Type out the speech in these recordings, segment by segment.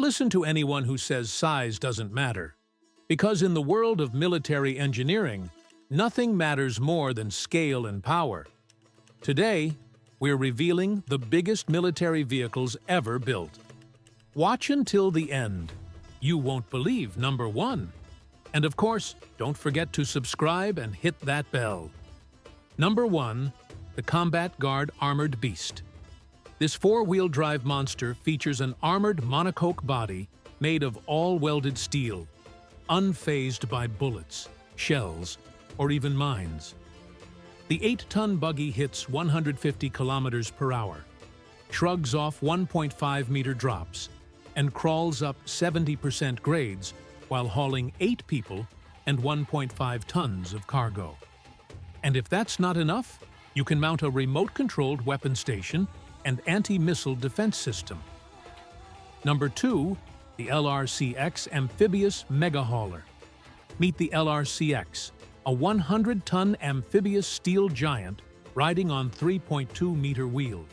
listen to anyone who says size doesn't matter. Because in the world of military engineering, nothing matters more than scale and power. Today, we're revealing the biggest military vehicles ever built. Watch until the end. You won't believe number one. And of course, don't forget to subscribe and hit that bell. Number 1. The Combat Guard Armored Beast. This four-wheel drive monster features an armored monocoque body made of all-welded steel, unfazed by bullets, shells, or even mines. The 8-ton buggy hits 150 kilometers per hour, shrugs off 1.5-meter drops, and crawls up 70% grades while hauling 8 people and 1.5 tons of cargo. And if that's not enough, you can mount a remote-controlled weapon station and anti-missile defense system. Number 2. The LRCX Amphibious Mega Hauler. Meet the LRCX, a 100-ton amphibious steel giant riding on 3.2-meter wheels.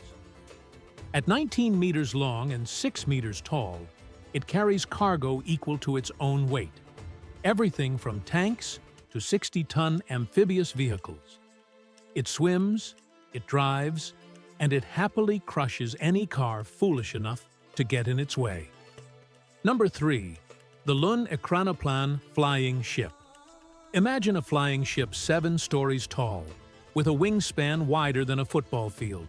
At 19 meters long and 6 meters tall, it carries cargo equal to its own weight, everything from tanks to 60-ton amphibious vehicles. It swims, it drives, and it happily crushes any car foolish enough to get in its way. Number 3. The Lune Ekranoplan Flying Ship. Imagine a flying ship 7 stories tall, with a wingspan wider than a football field.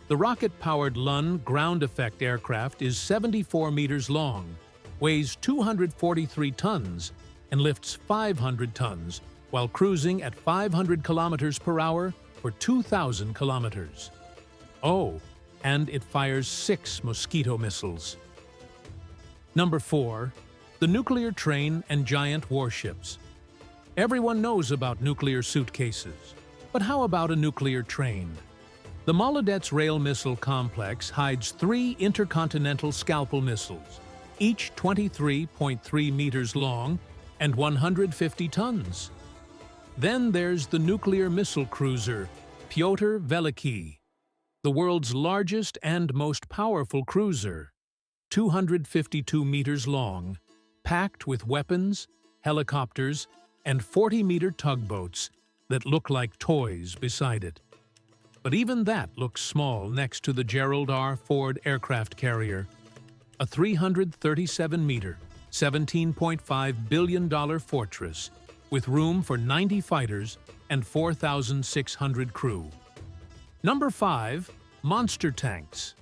The rocket-powered Lune ground effect aircraft is 74 meters long, weighs 243 tons, and lifts 500 tons while cruising at 500 kilometers per hour for 2,000 kilometers. Oh, and it fires 6 Mosquito missiles. Number 4. The Nuclear Train and Giant Warships. Everyone knows about nuclear suitcases, but how about a nuclear train? The Molodets Rail Missile Complex hides 3 intercontinental Scalpel missiles, each 23.3 meters long and 150 tons. Then there's the nuclear missile cruiser, Pyotr Veliky, the world's largest and most powerful cruiser, 252 meters long, packed with weapons, helicopters, and 40-meter tugboats that look like toys beside it. But even that looks small next to the Gerald R. Ford aircraft carrier, a 337-meter, $17.5 billion fortress with room for 90 fighters and 4,600 crew. Number 5. Monster Tanks.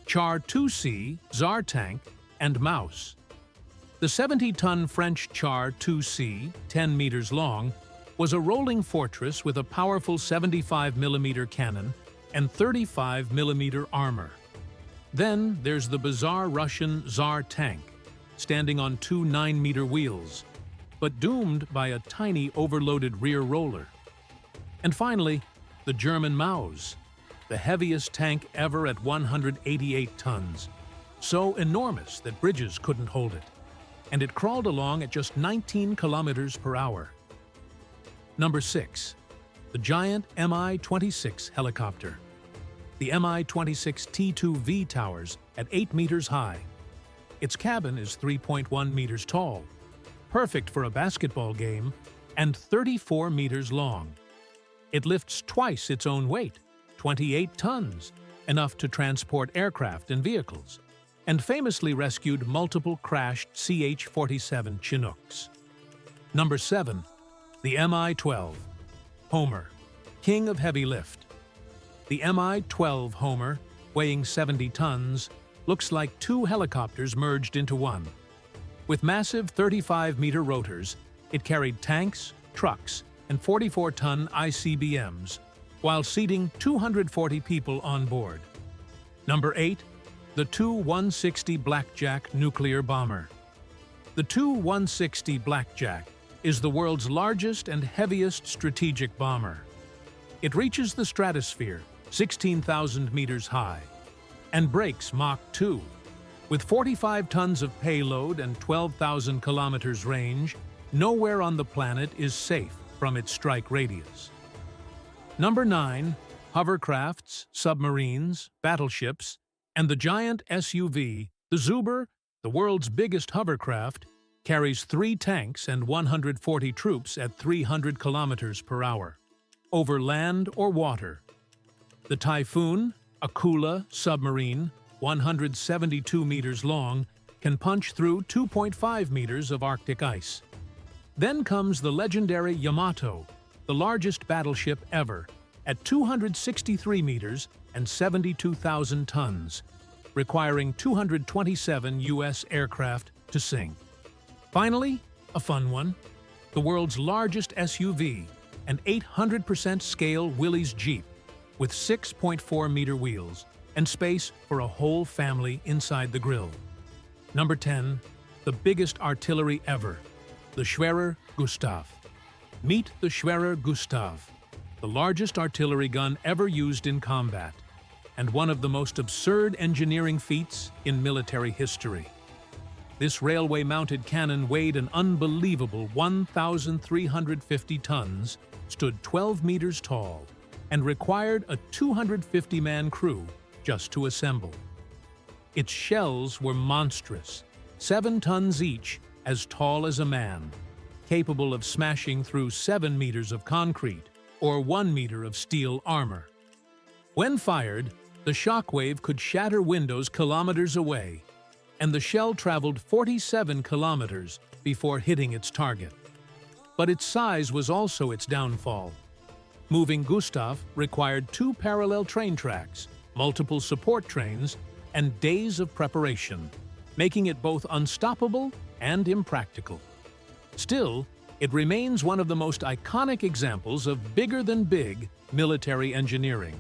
Char 2C, Tsar Tank, and Mouse. The 70-ton French Char 2C, 10 meters long, was a rolling fortress with a powerful 75mm cannon and 35mm armor. Then there's the bizarre Russian Tsar Tank, standing on 2 9-meter wheels, but doomed by a tiny overloaded rear roller. And finally, the German Maus, the heaviest tank ever at 188 tons, so enormous that bridges couldn't hold it, and it crawled along at just 19 kilometers per hour. Number 6. The giant Mi-26 helicopter. The Mi-26 T2V towers at 8 meters high. Its cabin is 3.1 meters tall, perfect for a basketball game, and 34 meters long. It lifts twice its own weight, 28 tons, enough to transport aircraft and vehicles, and famously rescued multiple crashed CH-47 Chinooks. Number 7. The Mi-12 Homer, king of heavy lift. The Mi-12 Homer, weighing 70 tons, looks like 2 helicopters merged into one. With massive 35-meter rotors, it carried tanks, trucks, and 44-ton ICBMs, while seating 240 people on board. Number 8. The Tu-160 Blackjack nuclear bomber. The Tu-160 Blackjack is the world's largest and heaviest strategic bomber. It reaches the stratosphere, 16,000 meters high, and breaks Mach 2. With 45 tons of payload and 12,000 kilometers range, nowhere on the planet is safe from its strike radius. Number 9. Hovercrafts, submarines, battleships, and the giant SUV, the Zuber The world's biggest hovercraft carries 3 tanks and 140 troops at 300 kilometers per hour, over land or water. The Typhoon, a Kula submarine, 172 meters long, can punch through 2.5 meters of Arctic ice. Then comes the legendary Yamato, the largest battleship ever, at 263 meters and 72,000 tons, requiring 227 U.S. aircraft to sink. Finally, a fun one, the world's largest SUV, an 800% scale Willys Jeep, with 6.4-meter wheels and space for a whole family inside the grille. Number 10, the biggest artillery ever, the Schwerer Gustav. Meet the Schwerer Gustav, the largest artillery gun ever used in combat, and one of the most absurd engineering feats in military history. This railway-mounted cannon weighed an unbelievable 1,350 tons, stood 12 meters tall, and required a 250-man crew just to assemble. Its shells were monstrous, 7 tons each, as tall as a man, capable of smashing through 7 meters of concrete or 1 meter of steel armor. When fired, the shockwave could shatter windows kilometers away, and the shell traveled 47 kilometers before hitting its target. But its size was also its downfall. Moving Gustav required 2 parallel train tracks, multiple support trains, and days of preparation, making it both unstoppable and impractical. Still, it remains one of the most iconic examples of bigger-than-big military engineering.